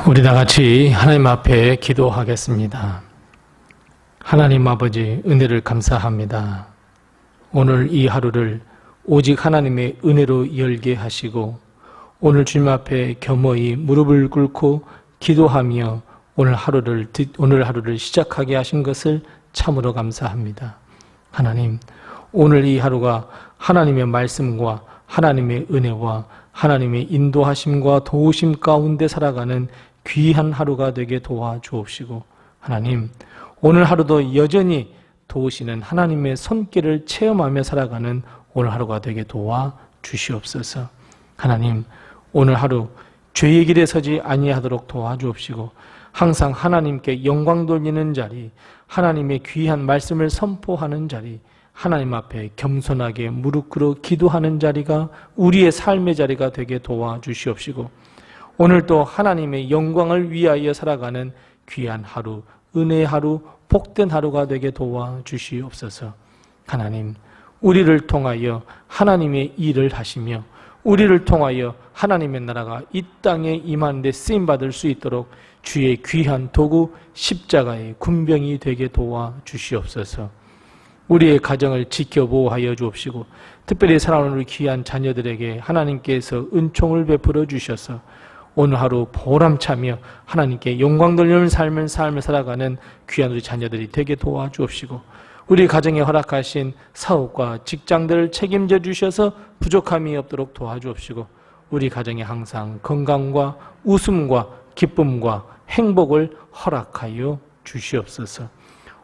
우리 다 같이 하나님 앞에 기도하겠습니다. 하나님 아버지, 은혜를 감사합니다. 오늘 이 하루를 오직 하나님의 은혜로 열게 하시고 오늘 주님 앞에 겸허히 무릎을 꿇고 기도하며 오늘 하루를 시작하게 하신 것을 참으로 감사합니다. 하나님, 오늘 이 하루가 하나님의 말씀과 하나님의 은혜와 하나님의 인도하심과 도우심 가운데 살아가는 귀한 하루가 되게 도와주옵시고, 하나님, 오늘 하루도 여전히 도우시는 하나님의 손길을 체험하며 살아가는 오늘 하루가 되게 도와주시옵소서. 하나님, 오늘 하루 죄의 길에 서지 아니하도록 도와주옵시고, 항상 하나님께 영광 돌리는 자리, 하나님의 귀한 말씀을 선포하는 자리, 하나님 앞에 겸손하게 무릎 꿇어 기도하는 자리가 우리의 삶의 자리가 되게 도와주시옵시고, 오늘도 하나님의 영광을 위하여 살아가는 귀한 하루, 은혜의 하루, 복된 하루가 되게 도와주시옵소서. 하나님, 우리를 통하여 하나님의 일을 하시며 우리를 통하여 하나님의 나라가 이 땅에 임하는 데 쓰임받을 수 있도록 주의 귀한 도구 십자가의 군병이 되게 도와주시옵소서. 우리의 가정을 지켜보호하여 주옵시고, 특별히 사랑하는 우리 귀한 자녀들에게 하나님께서 은총을 베풀어 주셔서 오늘 하루 보람차며 하나님께 영광 돌리는 삶을 살아가는 귀한 우리 자녀들이 되게 도와주옵시고, 우리 가정에 허락하신 사업과 직장들을 책임져 주셔서 부족함이 없도록 도와주옵시고, 우리 가정에 항상 건강과 웃음과 기쁨과 행복을 허락하여 주시옵소서.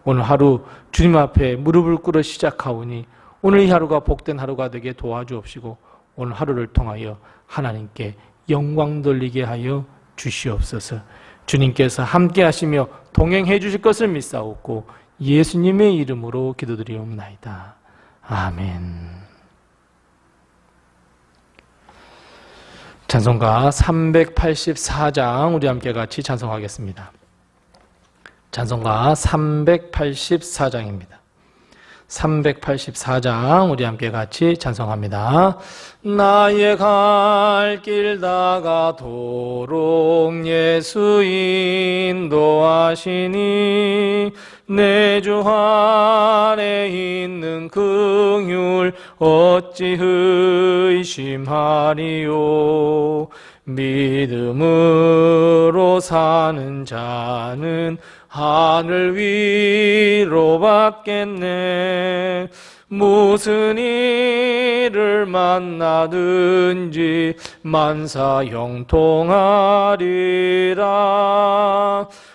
오늘 하루 주님 앞에 무릎을 꿇어 시작하오니 오늘 이 하루가 복된 하루가 되게 도와주옵시고, 오늘 하루를 통하여 하나님께 영광 돌리게 하여 주시옵소서. 주님께서 함께 하시며 동행해 주실 것을 믿사옵고 예수님의 이름으로 기도드리옵나이다. 아멘. 찬송가 384장 우리 함께 같이 찬송하겠습니다. 찬송가 384장입니다. 384장 우리 함께 같이 찬송합니다. 나의 갈 길 다가도록 예수 인도하시니 내 주 안에 있는 긍휼 어찌 의심하리요. 믿음으로 사는 자는 하늘 위로 받겠네. 무슨 일을 만나든지 만사 형통하리라.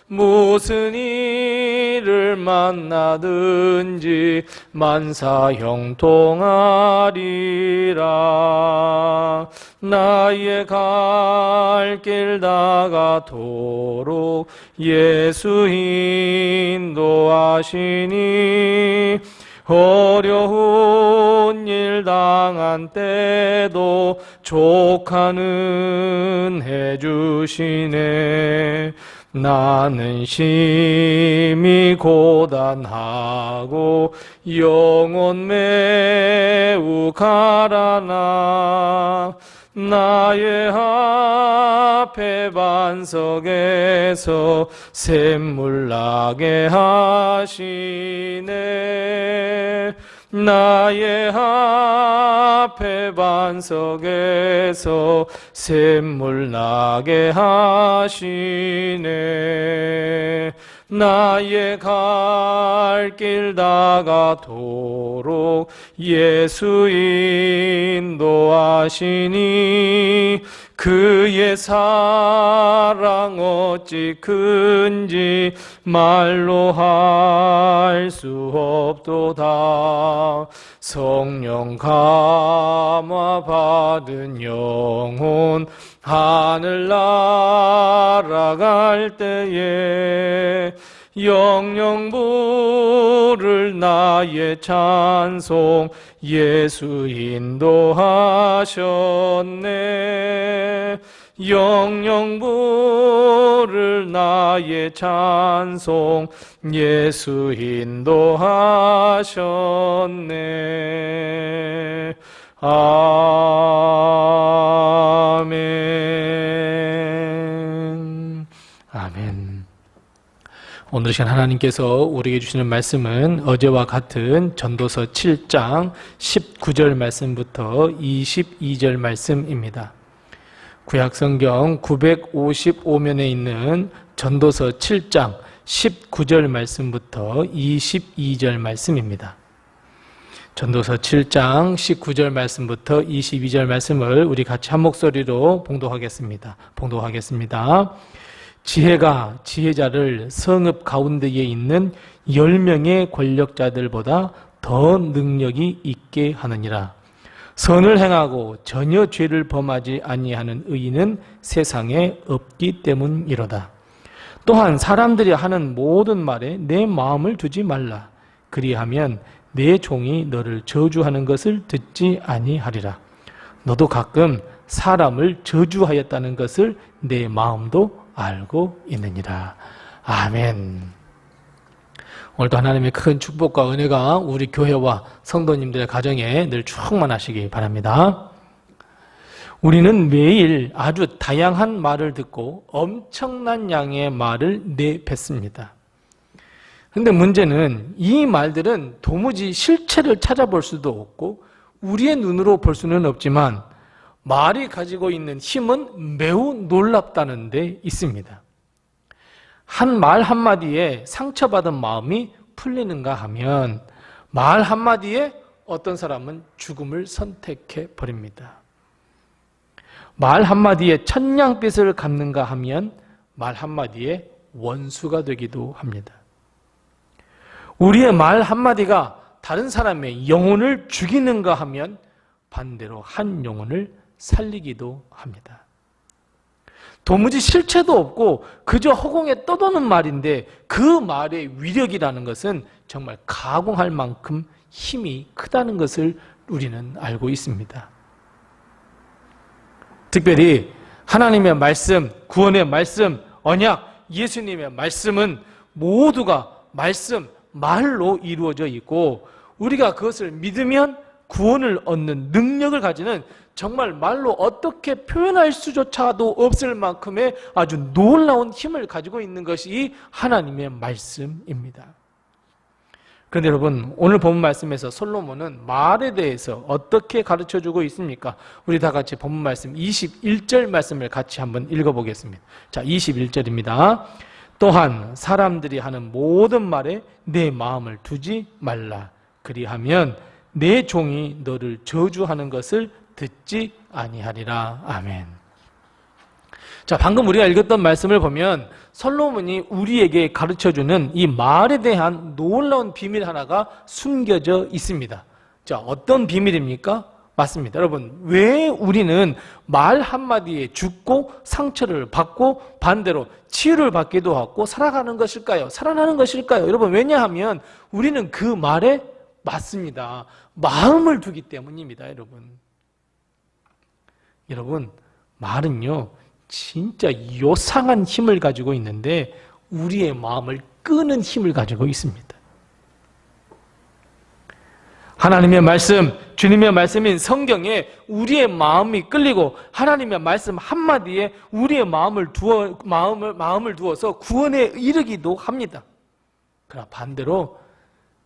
무슨 일을 만나든지 만사 형통하리라. 나의 갈 길 다가도록 예수 인도하시니 어려운 일 당한 때도 족하는 해주시네. 나는 심히 고단하고 영혼 매우 가라나 나의 앞에 반석에서 샘물 나게 하시네. 나의 앞에 반석에서 샘물 나게 하시네. 나의 갈 길 다가도록 예수 인도하시니 그의 사랑 어찌 큰지 말로 할 수 없도다. 성령 감화 받은 영혼 하늘 날아갈 때에 영영 부를 나의 찬송 예수 인도하셨네. 영영 부를 나의 찬송 예수 인도하셨네. 아멘. 오늘 시간 하나님께서 우리에게 주시는 말씀은 어제와 같은 전도서 7장 19절 말씀부터 22절 말씀입니다. 구약성경 955면에 있는 전도서 7장 19절 말씀부터 22절 말씀입니다. 전도서 7장 19절 말씀부터 22절 말씀을 우리 같이 한 목소리로 봉독하겠습니다. 지혜가 지혜자를 성읍 가운데에 있는 10명의 권력자들보다 더 능력이 있게 하느니라. 선을 행하고 전혀 죄를 범하지 아니하는 의인은 세상에 없기 때문이로다. 또한 사람들이 하는 모든 말에 내 마음을 두지 말라. 그리하면 내 종이 너를 저주하는 것을 듣지 아니하리라. 너도 가끔 사람을 저주하였다는 것을 내 마음도 알고 있느니라. 아멘. 오늘도 하나님의 큰 축복과 은혜가 우리 교회와 성도님들의 가정에 늘 충만하시기 바랍니다. 우리는 매일 아주 다양한 말을 듣고 엄청난 양의 말을 내뱉습니다. 그런데 문제는 이 말들은 도무지 실체를 찾아볼 수도 없고 우리의 눈으로 볼 수는 없지만 말이 가지고 있는 힘은 매우 놀랍다는 데 있습니다. 한 말 한마디에 상처받은 마음이 풀리는가 하면 말 한마디에 어떤 사람은 죽음을 선택해 버립니다. 말 한마디에 천냥빚을 갚는가 하면 말 한마디에 원수가 되기도 합니다. 우리의 말 한마디가 다른 사람의 영혼을 죽이는가 하면 반대로 한 영혼을 살리기도 합니다. 도무지 실체도 없고 그저 허공에 떠도는 말인데 그 말의 위력이라는 것은 정말 가공할 만큼 힘이 크다는 것을 우리는 알고 있습니다. 특별히 하나님의 말씀, 구원의 말씀, 언약, 예수님의 말씀은 모두가 말씀, 말로 이루어져 있고 우리가 그것을 믿으면 구원을 얻는 능력을 가지는 정말 말로 어떻게 표현할 수조차도 없을 만큼의 아주 놀라운 힘을 가지고 있는 것이 하나님의 말씀입니다. 그런데 여러분, 오늘 본 말씀에서 솔로몬은 말에 대해서 어떻게 가르쳐주고 있습니까? 우리 다 같이 본 말씀 21절 말씀을 같이 한번 읽어보겠습니다. 자, 21절입니다. 또한 사람들이 하는 모든 말에 내 마음을 두지 말라. 그리하면 내 종이 너를 저주하는 것을 듣지 아니하리라. 아멘. 자, 방금 우리가 읽었던 말씀을 보면 솔로몬이 우리에게 가르쳐주는 이 말에 대한 놀라운 비밀 하나가 숨겨져 있습니다. 자, 어떤 비밀입니까? 맞습니다. 여러분, 왜 우리는 말 한마디에 죽고 상처를 받고 반대로 치유를 받기도 하고 살아가는 것일까요? 살아나는 것일까요? 여러분, 왜냐하면 우리는 그 말에 맞습니다. 마음을 두기 때문입니다, 여러분. 여러분, 말은요, 진짜 요상한 힘을 가지고 있는데 우리의 마음을 끄는 힘을 가지고 있습니다. 하나님의 말씀, 주님의 말씀인 성경에 우리의 마음이 끌리고 하나님의 말씀 한마디에 우리의 마음을 두어서 구원에 이르기도 합니다. 그러나 반대로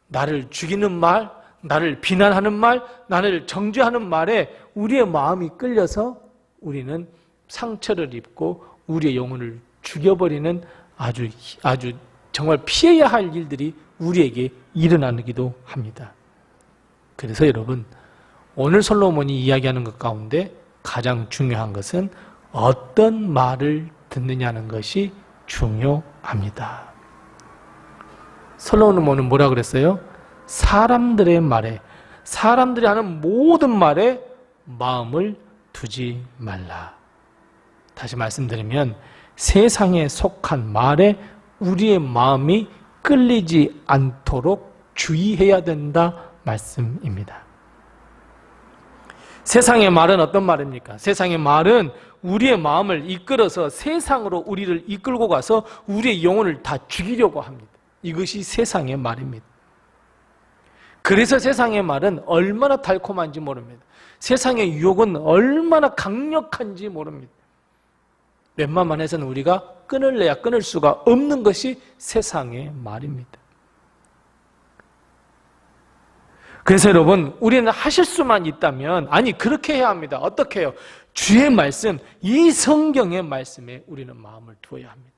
나를 죽이는 말, 나를 비난하는 말, 나를 정죄하는 말에 우리의 마음이 끌려서 우리는 상처를 입고 우리의 영혼을 죽여버리는 아주 정말 피해야 할 일들이 우리에게 일어나기도 합니다. 그래서 여러분, 오늘 솔로몬이 이야기하는 것 가운데 가장 중요한 것은 어떤 말을 듣느냐는 것이 중요합니다. 솔로몬은 뭐라 그랬어요? 사람들의 말에, 사람들이 하는 모든 말에 마음을 두지 말라. 다시 말씀드리면 세상에 속한 말에 우리의 마음이 끌리지 않도록 주의해야 된다 말씀입니다. 세상의 말은 어떤 말입니까? 세상의 말은 우리의 마음을 이끌어서 세상으로 우리를 이끌고 가서 우리의 영혼을 다 죽이려고 합니다. 이것이 세상의 말입니다. 그래서 세상의 말은 얼마나 달콤한지 모릅니다. 세상의 유혹은 얼마나 강력한지 모릅니다. 웬만만 해서는 우리가 끊을래야 끊을 수가 없는 것이 세상의 말입니다. 그래서 여러분, 우리는 하실 수만 있다면, 아니 그렇게 해야 합니다. 어떻게 해요? 주의 말씀, 이 성경의 말씀에 우리는 마음을 두어야 합니다.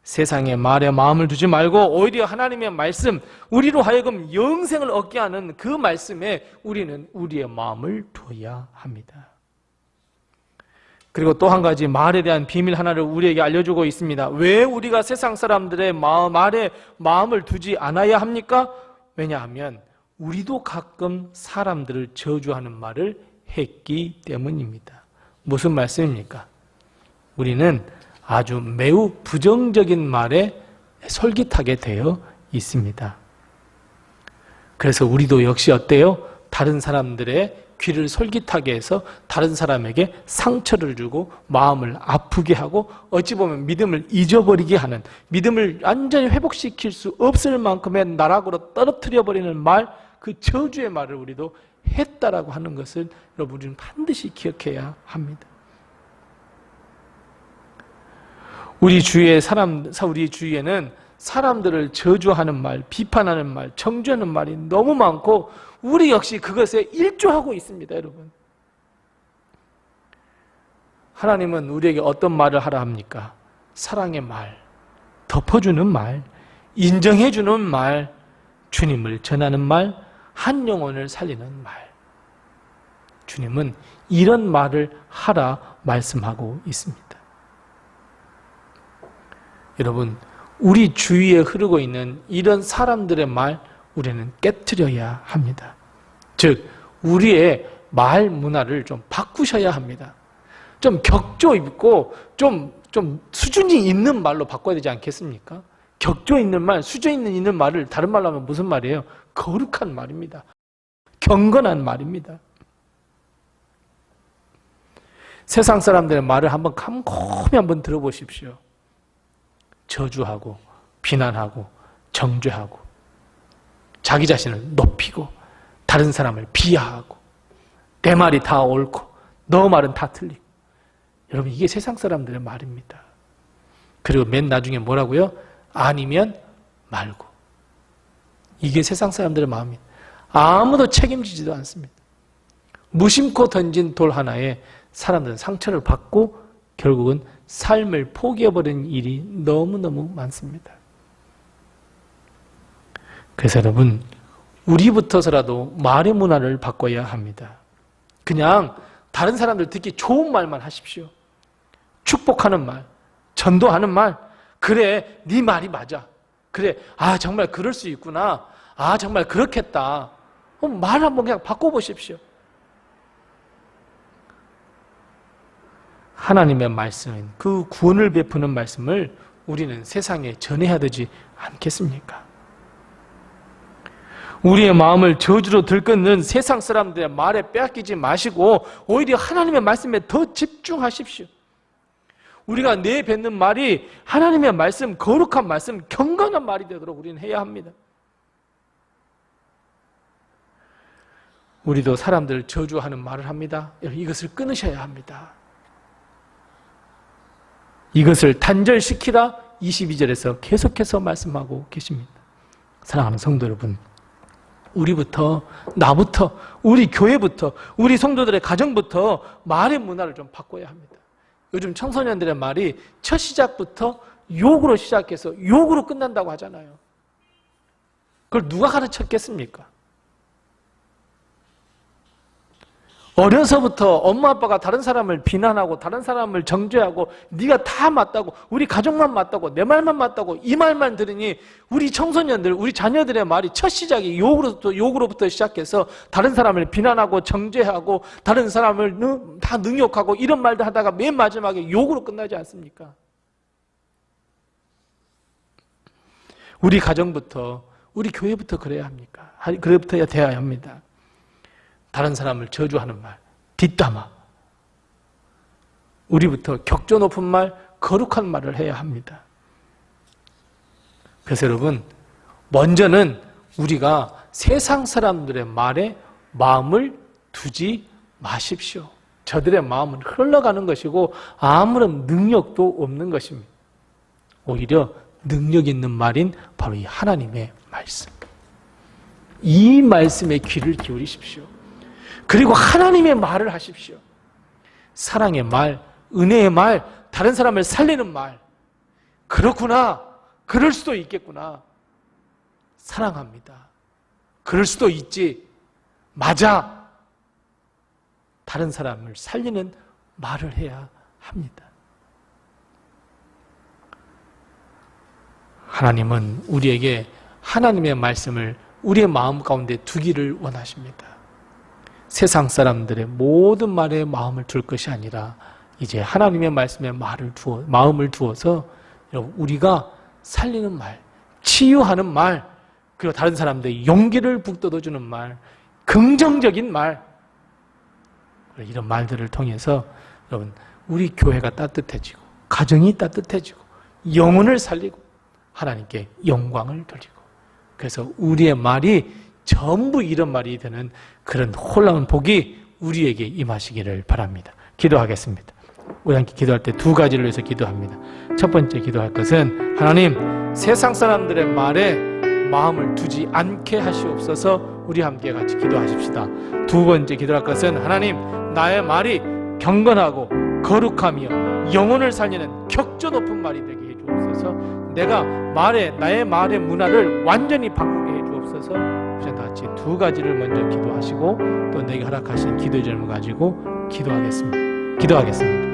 세상의 말에 마음을 두지 말고 오히려 하나님의 말씀, 우리로 하여금 영생을 얻게 하는 그 말씀에 우리는 우리의 마음을 두어야 합니다. 그리고 또 한 가지 말에 대한 비밀 하나를 우리에게 알려주고 있습니다. 왜 우리가 세상 사람들의 말에 마음을 두지 않아야 합니까? 왜냐하면 우리도 가끔 사람들을 저주하는 말을 했기 때문입니다. 무슨 말씀입니까? 우리는 아주 매우 부정적인 말에 솔깃하게 되어 있습니다. 그래서 우리도 역시 어때요? 다른 사람들의 귀를 솔깃하게 해서 다른 사람에게 상처를 주고 마음을 아프게 하고 어찌 보면 믿음을 잊어버리게 하는, 믿음을 완전히 회복시킬 수 없을 만큼의 나락으로 떨어뜨려버리는 말, 그 저주의 말을 우리도 했다라고 하는 것을 여러분 우리는 반드시 기억해야 합니다. 우리 주위에는 사람들을 저주하는 말, 비판하는 말, 정죄하는 말이 너무 많고 우리 역시 그것에 일조하고 있습니다, 여러분. 하나님은 우리에게 어떤 말을 하라 합니까? 사랑의 말, 덮어주는 말, 인정해주는 말, 주님을 전하는 말, 한 영혼을 살리는 말. 주님은 이런 말을 하라 말씀하고 있습니다. 여러분, 우리 주위에 흐르고 있는 이런 사람들의 말 우리는 깨트려야 합니다. 즉, 우리의 말 문화를 좀 바꾸셔야 합니다. 좀 격조 있고 좀 수준이 있는 말로 바꿔야 되지 않겠습니까? 격조 있는 말, 수준 있는 말을 다른 말로 하면 무슨 말이에요? 거룩한 말입니다. 경건한 말입니다. 세상 사람들의 말을 한번 곰곰이 한번 들어보십시오. 저주하고 비난하고 정죄하고 자기 자신을 높이고 다른 사람을 비하하고 내 말이 다 옳고 너 말은 다 틀리고, 여러분 이게 세상 사람들의 말입니다. 그리고 맨 나중에 뭐라고요? 아니면 말고. 이게 세상 사람들의 마음입니다. 아무도 책임지지도 않습니다. 무심코 던진 돌 하나에 사람들은 상처를 받고 결국은 삶을 포기해버리는 일이 너무너무 많습니다. 그래서 여러분, 우리부터서라도 말의 문화를 바꿔야 합니다. 그냥 다른 사람들 듣기 좋은 말만 하십시오. 축복하는 말, 전도하는 말, 그래, 네 말이 맞아. 그래, 아 정말 그럴 수 있구나. 아 정말 그렇겠다. 말 한번 그냥 바꿔보십시오. 하나님의 말씀인 그 구원을 베푸는 말씀을 우리는 세상에 전해야 되지 않겠습니까? 우리의 마음을 저주로 들끓는 세상 사람들의 말에 빼앗기지 마시고 오히려 하나님의 말씀에 더 집중하십시오. 우리가 내뱉는 말이 하나님의 말씀, 거룩한 말씀, 경건한 말이 되도록 우리는 해야 합니다. 우리도 사람들을 저주하는 말을 합니다. 이것을 끊으셔야 합니다. 이것을 단절시키라 22절에서 계속해서 말씀하고 계십니다. 사랑하는 성도 여러분, 우리부터, 나부터, 우리 교회부터, 우리 성도들의 가정부터 말의 문화를 좀 바꿔야 합니다. 요즘 청소년들의 말이 첫 시작부터 욕으로 시작해서 욕으로 끝난다고 하잖아요. 그걸 누가 가르쳤겠습니까? 어려서부터 엄마 아빠가 다른 사람을 비난하고 다른 사람을 정죄하고 네가 다 맞다고, 우리 가족만 맞다고, 내 말만 맞다고 이 말만 들으니 우리 청소년들, 우리 자녀들의 말이 첫 시작이 욕으로부터 시작해서 다른 사람을 비난하고 정죄하고 다른 사람을 다 능욕하고 이런 말들 하다가 맨 마지막에 욕으로 끝나지 않습니까? 우리 가정부터, 우리 교회부터 그래야 합니까? 그래부터야 돼야 합니다. 다른 사람을 저주하는 말, 뒷담화. 우리부터 격조 높은 말, 거룩한 말을 해야 합니다. 그래서 여러분, 먼저는 우리가 세상 사람들의 말에 마음을 두지 마십시오. 저들의 마음은 흘러가는 것이고 아무런 능력도 없는 것입니다. 오히려 능력 있는 말인 바로 이 하나님의 말씀. 이 말씀에 귀를 기울이십시오. 그리고 하나님의 말을 하십시오. 사랑의 말, 은혜의 말, 다른 사람을 살리는 말. 그렇구나. 그럴 수도 있겠구나. 사랑합니다. 그럴 수도 있지. 맞아. 다른 사람을 살리는 말을 해야 합니다. 하나님은 우리에게 하나님의 말씀을 우리의 마음 가운데 두기를 원하십니다. 세상 사람들의 모든 말에 마음을 둘 것이 아니라 이제 하나님의 말씀에 마음을 두어서 우리가 살리는 말, 치유하는 말, 그리고 다른 사람들의 용기를 북돋워주는 말, 긍정적인 말, 이런 말들을 통해서 여러분 우리 교회가 따뜻해지고 가정이 따뜻해지고 영혼을 살리고 하나님께 영광을 돌리고, 그래서 우리의 말이 전부 이런 말이 되는 그런 놀라운 복이 우리에게 임하시기를 바랍니다. 기도하겠습니다. 우리 함께 기도할 때 두 가지를 위해서 기도합니다. 첫 번째 기도할 것은 하나님, 세상 사람들의 말에 마음을 두지 않게 하시옵소서. 우리 함께 같이 기도하십시다. 두 번째 기도할 것은 하나님, 나의 말이 경건하고 거룩하며 영혼을 살리는 격조 높은 말이 되게 해주옵소서. 내가 나의 말의 문화를 완전히 바꾸게 해주옵소서. 다 같이 두 가지를 먼저 기도하시고 또 내게 허락하신 기도의 점을 가지고 기도하겠습니다.